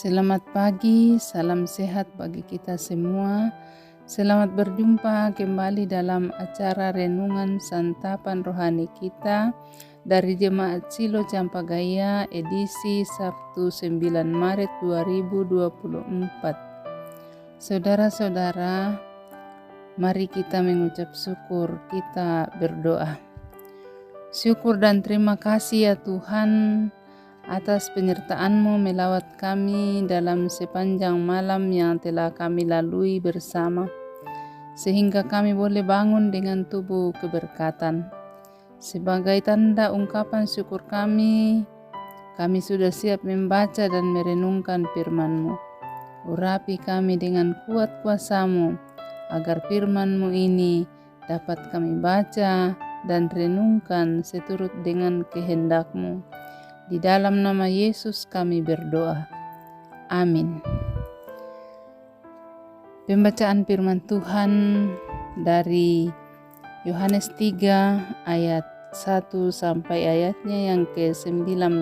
Selamat pagi, salam sehat bagi kita semua. Selamat berjumpa kembali dalam acara renungan santapan rohani kita dari Jemaat Silo Campagaya edisi Sabtu 9 Maret 2024. Saudara-saudara, mari kita mengucap syukur, kita berdoa. Syukur dan terima kasih ya Tuhan atas penyertaan-Mu melawat kami dalam sepanjang malam yang telah kami lalui bersama, sehingga kami boleh bangun dengan tubuh keberkatan. Sebagai tanda ungkapan syukur kami sudah siap membaca dan merenungkan firman-Mu. Urapi kami dengan kuat kuasa-Mu, agar firman-Mu ini dapat kami baca dan renungkan seturut dengan kehendak-Mu. Di dalam nama Yesus kami berdoa. Amin. Pembacaan firman Tuhan dari Yohanes 3 ayat 1 sampai ayatnya yang ke-19.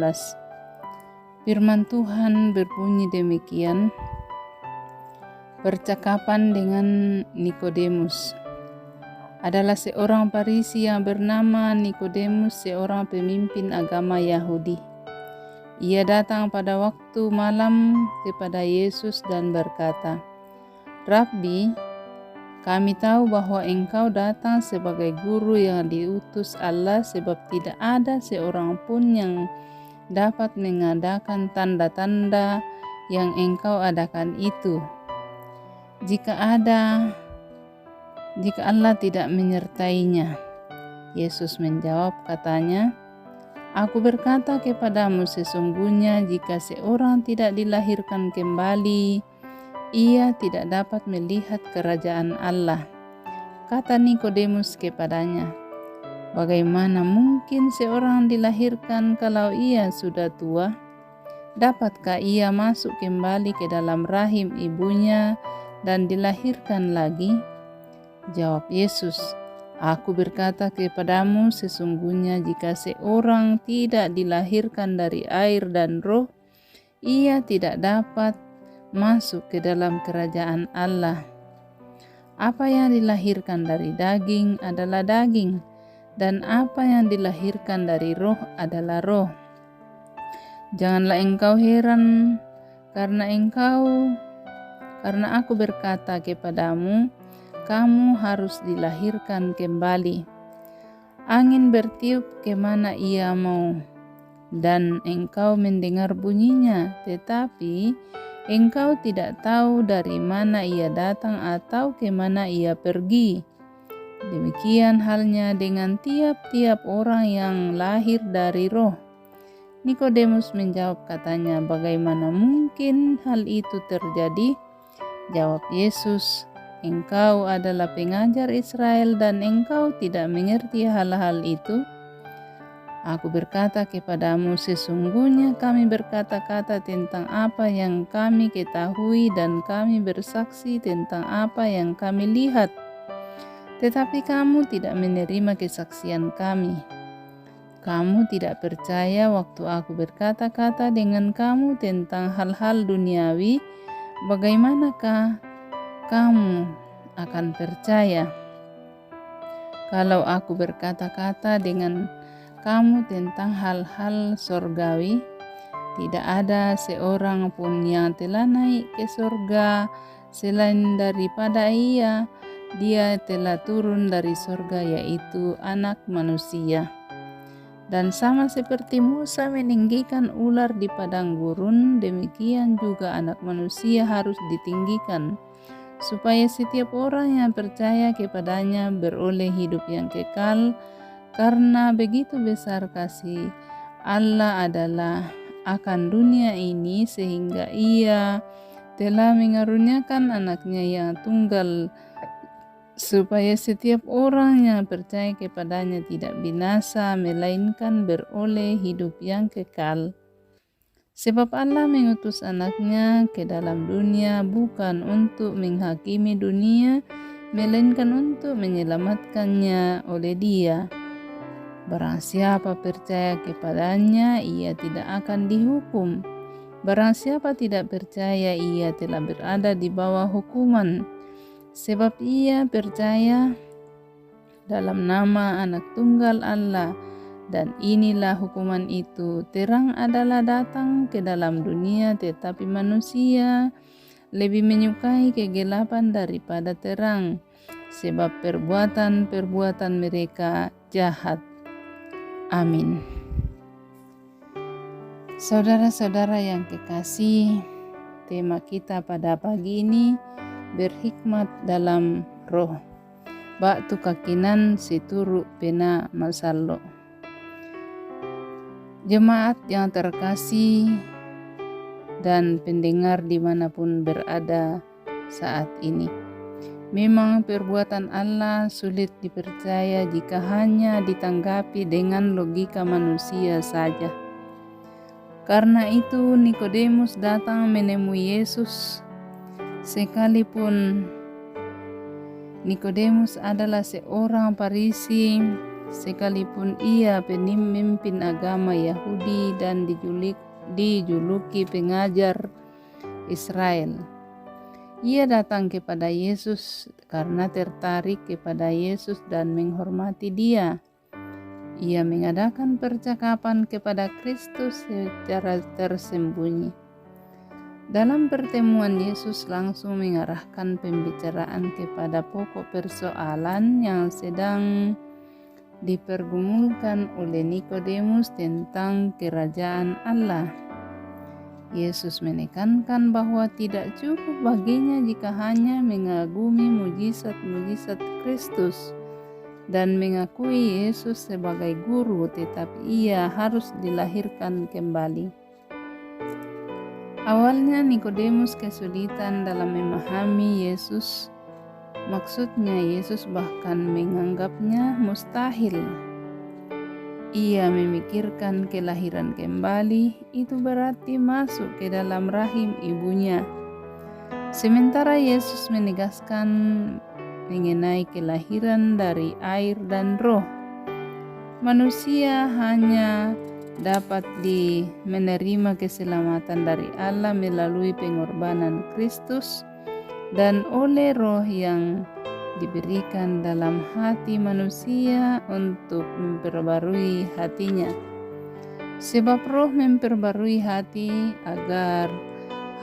Firman Tuhan berbunyi demikian. Percakapan dengan Nikodemus. Adalah seorang Farisi yang bernama Nikodemus, seorang pemimpin agama Yahudi. Ia datang pada waktu malam kepada Yesus dan berkata, "Rabbi, kami tahu bahwa Engkau datang sebagai guru yang diutus Allah, sebab tidak ada seorang pun yang dapat mengadakan tanda-tanda yang Engkau adakan itu, jika Allah tidak menyertainya." Yesus menjawab katanya, "Aku berkata kepadamu, sesungguhnya jika seorang tidak dilahirkan kembali, ia tidak dapat melihat kerajaan Allah." Kata Nikodemus kepadanya, "Bagaimana mungkin seorang dilahirkan kalau ia sudah tua? Dapatkah ia masuk kembali ke dalam rahim ibunya dan dilahirkan lagi?" Jawab Yesus, "Aku berkata kepadamu, sesungguhnya jika seorang tidak dilahirkan dari air dan roh, ia tidak dapat masuk ke dalam kerajaan Allah. Apa yang dilahirkan dari daging adalah daging, dan apa yang dilahirkan dari roh adalah roh. Janganlah engkau heran karena aku berkata kepadamu, kamu harus dilahirkan kembali. Angin bertiup kemana ia mau, dan engkau mendengar bunyinya, tetapi engkau tidak tahu dari mana ia datang atau kemana ia pergi. Demikian halnya dengan tiap-tiap orang yang lahir dari roh." Nikodemus menjawab katanya, "Bagaimana mungkin hal itu terjadi?" Jawab Yesus, "Engkau adalah pengajar Israel dan engkau tidak mengerti hal-hal itu? Aku berkata kepadamu, sesungguhnya kami berkata-kata tentang apa yang kami ketahui dan kami bersaksi tentang apa yang kami lihat. Tetapi kamu tidak menerima kesaksian kami. Kamu tidak percaya waktu aku berkata-kata dengan kamu tentang hal-hal duniawi. Bagaimanakah kamu akan percaya kalau aku berkata-kata dengan kamu tentang hal-hal sorgawi? Tidak ada seorang pun yang telah naik ke sorga selain daripada dia telah turun dari sorga, yaitu Anak Manusia. Dan sama seperti Musa meninggikan ular di padang gurun, demikian juga Anak Manusia harus ditinggikan, supaya setiap orang yang percaya kepadanya beroleh hidup yang kekal. Karena begitu besar kasih Allah adalah akan dunia ini, sehingga Ia telah mengaruniakan anaknya yang tunggal, supaya setiap orang yang percaya kepadanya tidak binasa, melainkan beroleh hidup yang kekal. Sebab Allah mengutus anaknya ke dalam dunia bukan untuk menghakimi dunia, melainkan untuk menyelamatkannya oleh Dia. Barang siapa percaya kepadanya, ia tidak akan dihukum. Barang siapa tidak percaya, ia telah berada di bawah hukuman, sebab ia percaya dalam nama Anak Tunggal Allah. Dan inilah hukuman itu, terang adalah datang ke dalam dunia, tetapi manusia lebih menyukai kegelapan daripada terang, sebab perbuatan-perbuatan mereka jahat. Amin. Saudara-saudara yang kekasih, tema kita pada pagi ini berhikmat dalam roh. Bak tu kakinan situru pena masallo. Jemaat yang terkasih dan pendengar dimanapun berada saat ini. Memang perbuatan Allah sulit dipercaya jika hanya ditanggapi dengan logika manusia saja. Karena itu Nikodemus datang menemui Yesus. Sekalipun Nikodemus adalah seorang Farisi, sekalipun ia pemimpin agama Yahudi dan dijuluki pengajar Israel. Ia datang kepada Yesus karena tertarik kepada Yesus dan menghormati Dia. Ia mengadakan percakapan kepada Kristus secara tersembunyi. Dalam pertemuan, Yesus langsung mengarahkan pembicaraan kepada pokok persoalan yang sedang dipergumulkan oleh Nikodemus tentang kerajaan Allah. Yesus menekankan bahwa tidak cukup baginya jika hanya mengagumi mujizat-mujizat Kristus dan mengakui Yesus sebagai guru, tetapi ia harus dilahirkan kembali. Awalnya Nikodemus kesulitan dalam memahami Yesus. Maksudnya Yesus bahkan menganggapnya mustahil. Ia memikirkan kelahiran kembali itu berarti masuk ke dalam rahim ibunya. Sementara Yesus menegaskan mengenai kelahiran dari air dan roh. Manusia hanya dapat menerima keselamatan dari Allah melalui pengorbanan Kristus dan oleh roh yang diberikan dalam hati manusia untuk memperbarui hatinya. Sebab roh memperbarui hati agar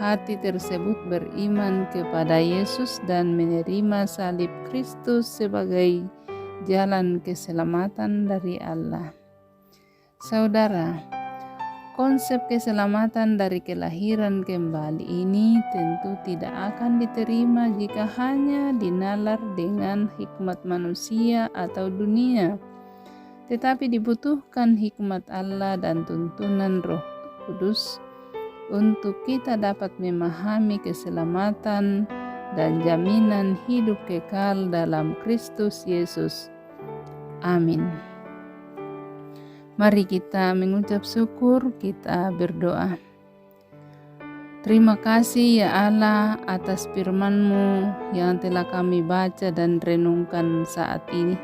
hati tersebut beriman kepada Yesus dan menerima salib Kristus sebagai jalan keselamatan dari Allah. Saudara, konsep keselamatan dari kelahiran kembali ini tentu tidak akan diterima jika hanya dinalar dengan hikmat manusia atau dunia. Tetapi dibutuhkan hikmat Allah dan tuntunan Roh Kudus untuk kita dapat memahami keselamatan dan jaminan hidup kekal dalam Kristus Yesus. Amin. Mari kita mengucap syukur, kita berdoa. Terima kasih ya Allah atas firman-Mu yang telah kami baca dan renungkan saat ini.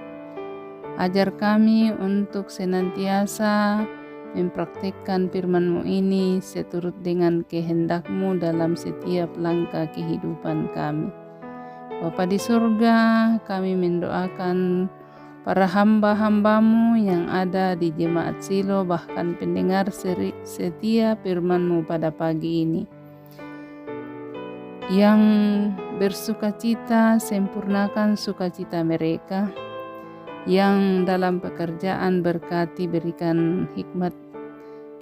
Ajar kami untuk senantiasa mempraktikkan firman-Mu ini seturut dengan kehendak-Mu dalam setiap langkah kehidupan kami. Bapa di surga, kami mendoakan para hamba-hamba-Mu yang ada di Jemaat Silo, bahkan pendengar setia firman-Mu pada pagi ini. Yang bersukacita, sempurnakan sukacita mereka. Yang dalam pekerjaan berkati, berikan hikmat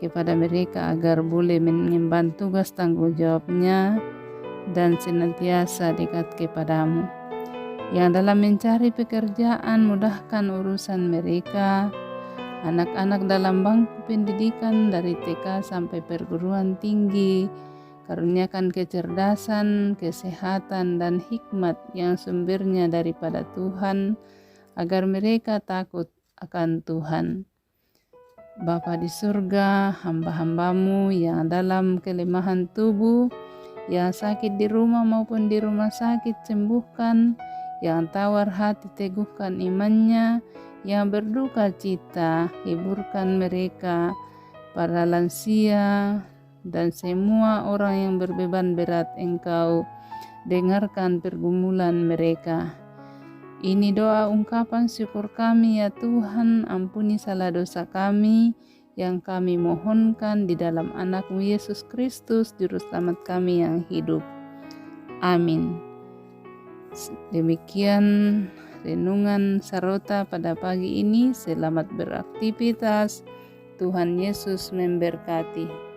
kepada mereka agar boleh mengemban tugas tanggung jawabnya dan senantiasa dekat kepada-Mu. Yang dalam mencari pekerjaan, mudahkan urusan mereka. Anak-anak dalam bangku pendidikan dari TK sampai perguruan tinggi, karuniakan kecerdasan, kesehatan, dan hikmat yang sumbernya daripada Tuhan, agar mereka takut akan Tuhan. Bapa di surga, hamba-hamba-Mu yang dalam kelemahan tubuh, yang sakit di rumah maupun di rumah sakit, sembuhkan. Yang tawar hati, teguhkan imannya. Yang berduka cita, hiburkan mereka. Para lansia, dan semua orang yang berbeban berat Engkau dengarkan pergumulan mereka. Ini doa ungkapan syukur kami ya Tuhan, ampuni salah dosa kami yang kami mohonkan di dalam anak-Mu Yesus Kristus, Juru Selamat kami yang hidup. Amin. Demikian renungan Sarota pada pagi ini. Selamat beraktivitas. Tuhan Yesus memberkati.